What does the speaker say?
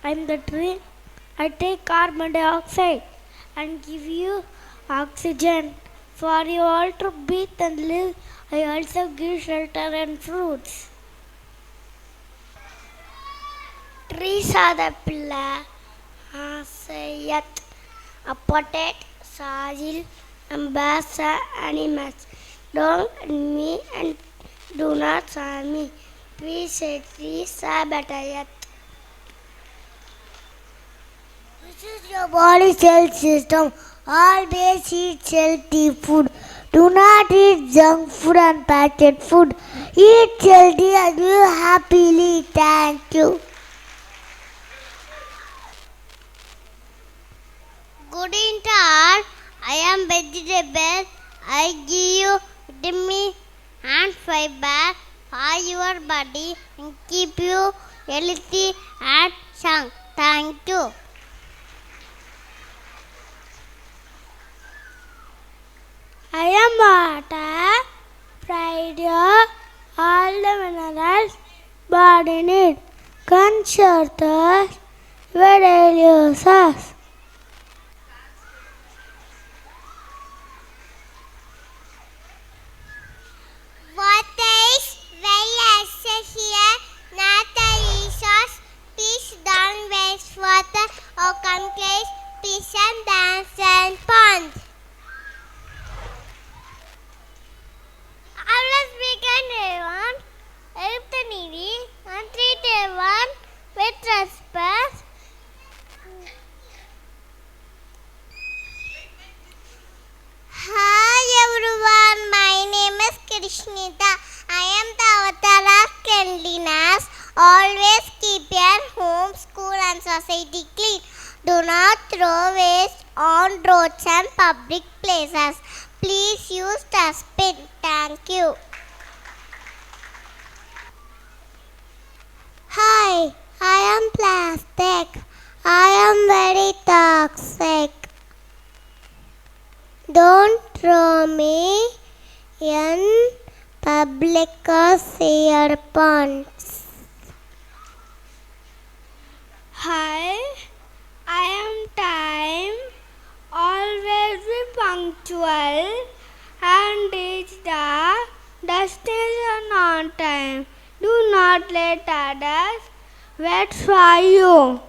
I'm the tree. I take carbon dioxide and give you oxygen. For you all to breathe and live, I also give shelter and fruits. Trees are the pillar of the earth. A potato, soil, and birds are animals. Don't hurt me and do not harm me. Trees say trees are better earth. This is your body's health system. Always eat healthy food. Do not eat junk food and packaged food. Eat healthy and live happily. Thank you. Good evening all. I am vegetable. I give you vitamin and fiber for your body and keep you healthy and strong. Thank you. I am water, fried all the minerals body need. Concertos, delicious. Water is well essential, not a resource. Please don't waste water or complete fish and dance and ponds. Always begin everyone, help the needy, and treat everyone with respect. Hi everyone, my name is Krishnita. I am the avatar of cleanliness. Always keep your home, school and society clean. Do not throw waste on roads and public places. Please use dustbin. Thank you. Hi, I am plastic. I am very toxic. Don't throw me in public or shared ponds. Hi, I am time. Always be punctual and reach the destination on time. Do not let others wait for you.